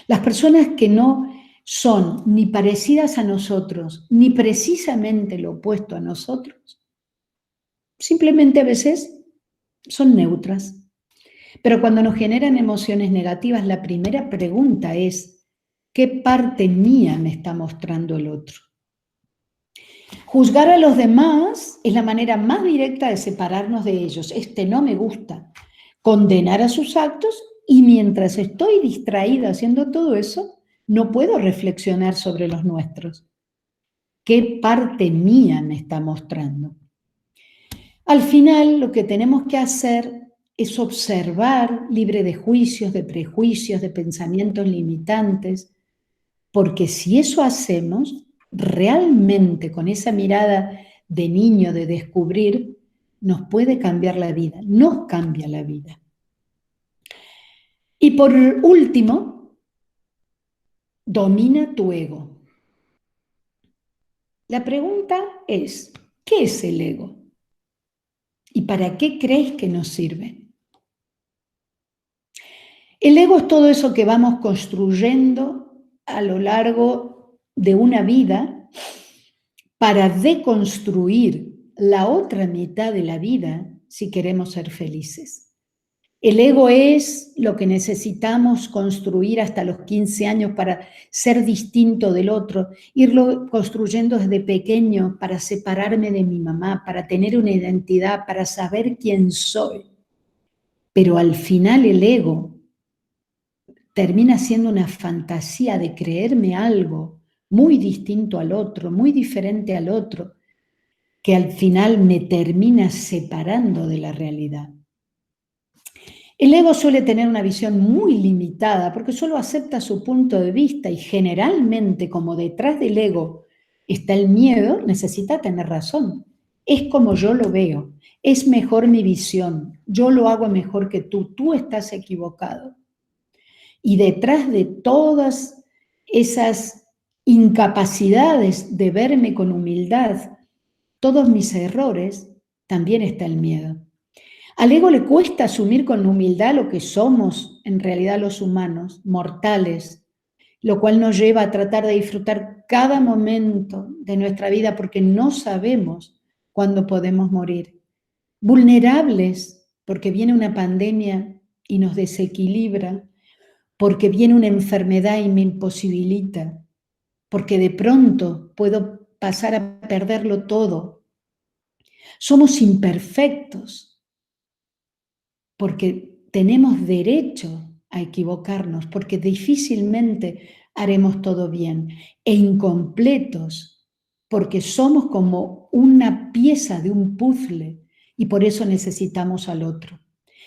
Las personas que no son ni parecidas a nosotros, ni precisamente lo opuesto a nosotros, simplemente a veces son neutras. Pero cuando nos generan emociones negativas, la primera pregunta es, ¿qué parte mía me está mostrando el otro? Juzgar a los demás es la manera más directa de separarnos de ellos. Este no me gusta. Condenar a sus actos y mientras estoy distraída haciendo todo eso, no puedo reflexionar sobre los nuestros. ¿Qué parte mía me está mostrando? Al final, lo que tenemos que hacer es observar, libre de juicios, de prejuicios, de pensamientos limitantes, porque si eso hacemos, realmente con esa mirada de niño, de descubrir, nos puede cambiar la vida, nos cambia la vida. Y por último, domina tu ego. La pregunta es, ¿qué es el ego? ¿Y para qué crees que nos sirve? El ego es todo eso que vamos construyendo a lo largo de una vida para deconstruir la otra mitad de la vida si queremos ser felices. El ego es lo que necesitamos construir hasta los 15 años para ser distinto del otro, irlo construyendo desde pequeño para separarme de mi mamá, para tener una identidad, para saber quién soy. Pero al final el ego termina siendo una fantasía de creerme algo muy distinto al otro, muy diferente al otro, que al final me termina separando de la realidad. El ego suele tener una visión muy limitada porque solo acepta su punto de vista y generalmente, como detrás del ego está el miedo, necesita tener razón. Es como yo lo veo, es mejor mi visión, yo lo hago mejor que tú estás equivocado. Y detrás de todas esas incapacidades de verme con humildad, todos mis errores, también está el miedo. Al ego le cuesta asumir con humildad lo que somos en realidad los humanos, mortales, lo cual nos lleva a tratar de disfrutar cada momento de nuestra vida porque no sabemos cuándo podemos morir. Vulnerables porque viene una pandemia y nos desequilibra, porque viene una enfermedad y me imposibilita, porque de pronto puedo pasar a perderlo todo. Somos imperfectos porque tenemos derecho a equivocarnos, porque difícilmente haremos todo bien, e incompletos, porque somos como una pieza de un puzzle y por eso necesitamos al otro.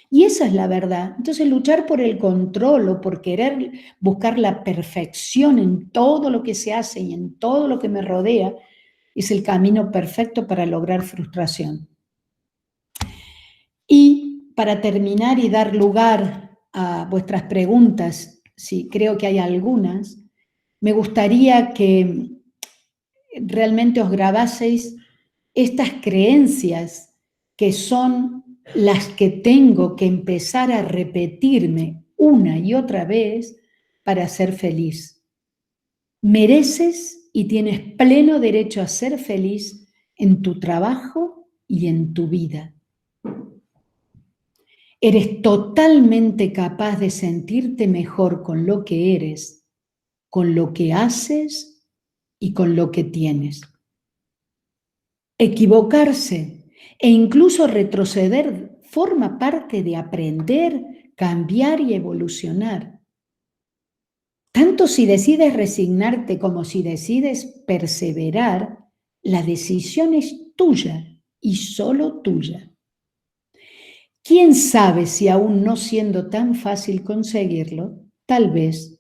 Y esa es la verdad. Entonces, luchar por el control o por querer buscar la perfección en todo lo que se hace y en todo lo que me rodea es el camino perfecto para lograr frustración. Y para terminar y dar lugar a vuestras preguntas, si creo que hay algunas, me gustaría que realmente os grabaseis estas creencias que son las que tengo que empezar a repetirme una y otra vez para ser feliz. Mereces y tienes pleno derecho a ser feliz en tu trabajo y en tu vida. Eres totalmente capaz de sentirte mejor con lo que eres, con lo que haces y con lo que tienes. Equivocarse e incluso retroceder forma parte de aprender, cambiar y evolucionar. Tanto si decides resignarte como si decides perseverar, la decisión es tuya y solo tuya. ¿Quién sabe si aún no siendo tan fácil conseguirlo, tal vez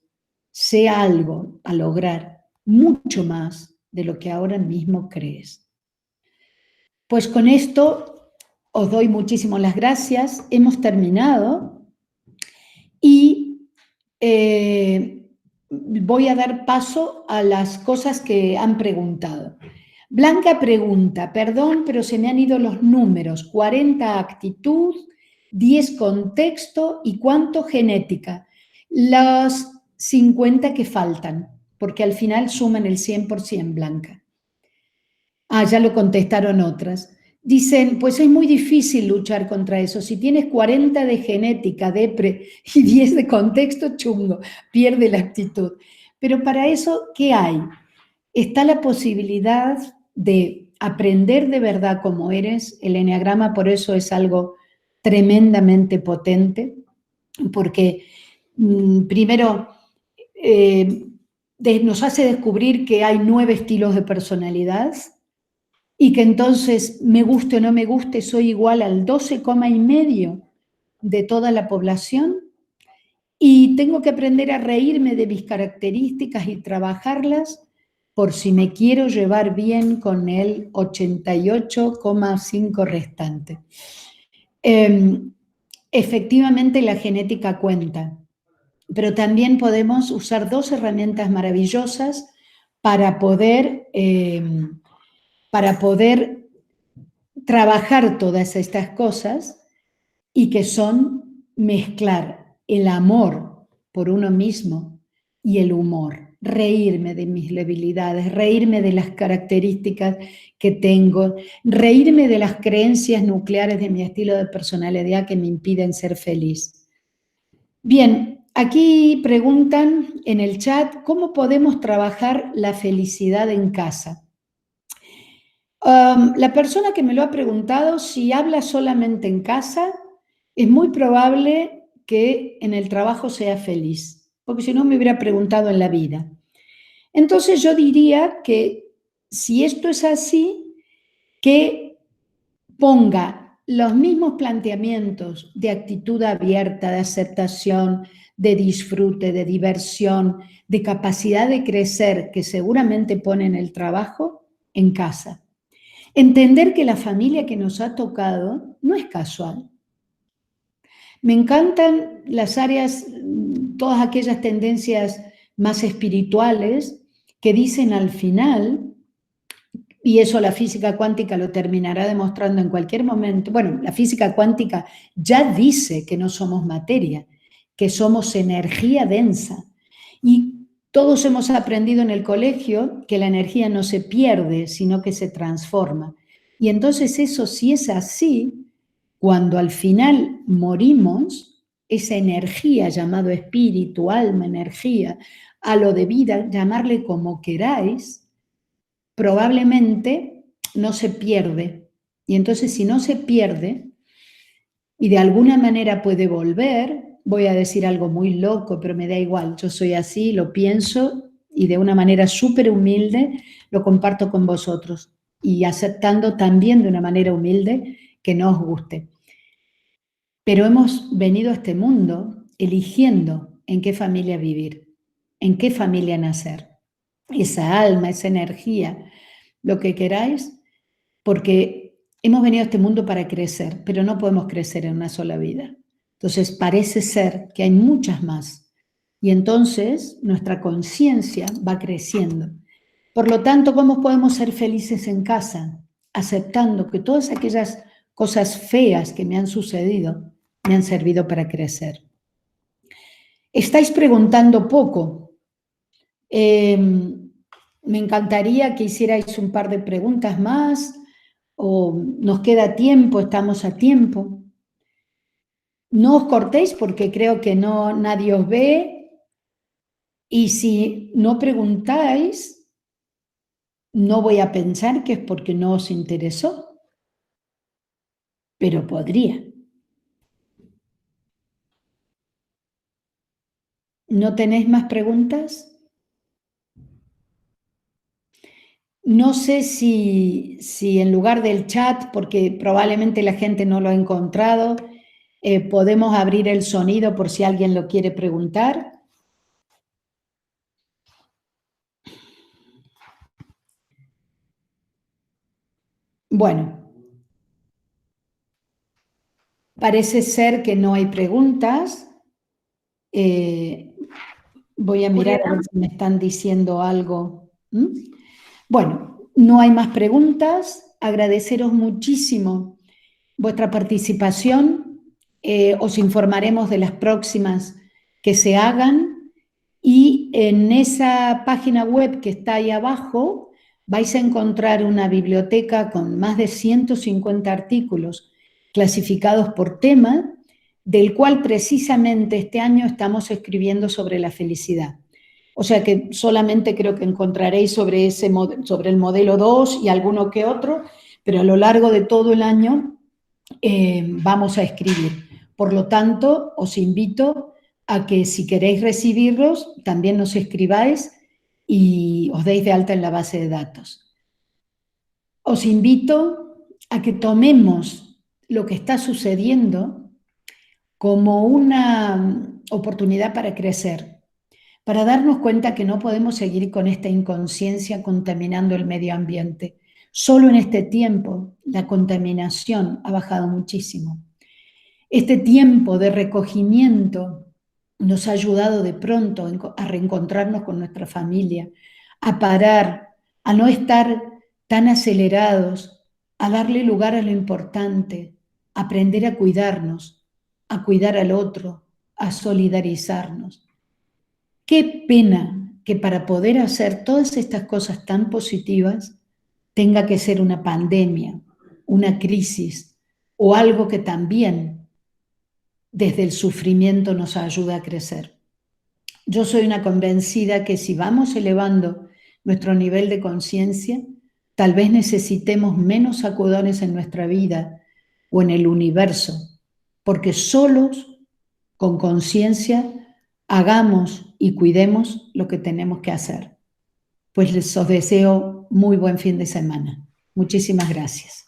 sea algo a lograr mucho más de lo que ahora mismo crees? Pues con esto os doy muchísimas las gracias. Hemos terminado y voy a dar paso a las cosas que han preguntado. Blanca pregunta, perdón, pero se me han ido los números, 40 actitud, 10 contexto y cuánto genética. Los 50 que faltan, porque al final suman el 100%, Blanca. Ah, ya lo contestaron otras. Dicen, pues es muy difícil luchar contra eso. Si tienes 40 de genética, depre, y 10 de contexto, chungo, pierde la actitud. Pero para eso, ¿qué hay? Está la posibilidad de aprender de verdad cómo eres. El eneagrama por eso es algo tremendamente potente, porque primero nos hace descubrir que hay 9 estilos de personalidad, y que entonces, me guste o no me guste, soy igual al 12,5% de toda la población, y tengo que aprender a reírme de mis características y trabajarlas por si me quiero llevar bien con el 88,5% restante. Efectivamente, la genética cuenta, pero también podemos usar 2 herramientas maravillosas para poder trabajar todas estas cosas, y que son mezclar el amor por uno mismo y el humor, reírme de mis debilidades, reírme de las características que tengo, reírme de las creencias nucleares de mi estilo de personalidad que me impiden ser feliz. Bien, aquí preguntan en el chat, ¿cómo podemos trabajar la felicidad en casa? La persona que me lo ha preguntado, si habla solamente en casa, es muy probable que en el trabajo sea feliz, porque si no me hubiera preguntado en la vida. Entonces yo diría que si esto es así, que ponga los mismos planteamientos de actitud abierta, de aceptación, de disfrute, de diversión, de capacidad de crecer que seguramente pone en el trabajo, en casa. Entender que la familia que nos ha tocado no es casual. Me encantan las áreas, todas aquellas tendencias más espirituales que dicen al final, y eso la física cuántica lo terminará demostrando en cualquier momento. Bueno, la física cuántica ya dice que no somos materia, que somos energía densa. Y todos hemos aprendido en el colegio que la energía no se pierde, sino que se transforma. Y entonces eso, si es así, cuando al final morimos, esa energía llamado espíritu, alma, energía, a lo de vida, llamarle como queráis, probablemente no se pierde. Y entonces si no se pierde y de alguna manera puede volver, voy a decir algo muy loco, pero me da igual, yo soy así, lo pienso y de una manera súper humilde lo comparto con vosotros, y aceptando también de una manera humilde que no os guste. Pero hemos venido a este mundo eligiendo en qué familia vivir, en qué familia nacer. Esa alma, esa energía, lo que queráis, porque hemos venido a este mundo para crecer, pero no podemos crecer en una sola vida. Entonces parece ser que hay muchas más, y entonces nuestra conciencia va creciendo. Por lo tanto, ¿cómo podemos ser felices en casa? aceptando que todas aquellas cosas feas que me han sucedido me han servido para crecer. Estáis preguntando poco. Me encantaría que hicierais un par de preguntas más, o nos queda tiempo, estamos a tiempo. No os cortéis porque creo que nadie os ve, y si no preguntáis, no voy a pensar que es porque no os interesó, pero podría. ¿No tenéis más preguntas? No sé si en lugar del chat, porque probablemente la gente no lo ha encontrado, podemos abrir el sonido por si alguien lo quiere preguntar. Bueno, parece ser que no hay preguntas. Voy a mirar a ver si me están diciendo algo. Bueno, no hay más preguntas. Agradeceros muchísimo vuestra participación. Os informaremos de las próximas que se hagan, y en esa página web que está ahí abajo vais a encontrar una biblioteca con más de 150 artículos clasificados por tema, del cual precisamente este año estamos escribiendo sobre la felicidad. O sea que solamente creo que encontraréis sobre el modelo 2 y alguno que otro, pero a lo largo de todo el año vamos a escribir. Por lo tanto, os invito a que si queréis recibirlos, también nos escribáis y os deis de alta en la base de datos. Os invito a que tomemos lo que está sucediendo como una oportunidad para crecer, para darnos cuenta que no podemos seguir con esta inconsciencia contaminando el medio ambiente. Solo en este tiempo la contaminación ha bajado muchísimo. Este tiempo de recogimiento nos ha ayudado de pronto a reencontrarnos con nuestra familia, a parar, a no estar tan acelerados, a darle lugar a lo importante, a aprender a cuidarnos, a cuidar al otro, a solidarizarnos. Qué pena que para poder hacer todas estas cosas tan positivas tenga que ser una pandemia, una crisis o algo que también desde el sufrimiento nos ayuda a crecer. Yo soy una convencida que si vamos elevando nuestro nivel de conciencia, tal vez necesitemos menos sacudones en nuestra vida o en el universo, porque solos, con conciencia, hagamos y cuidemos lo que tenemos que hacer. Pues les os deseo muy buen fin de semana. Muchísimas gracias.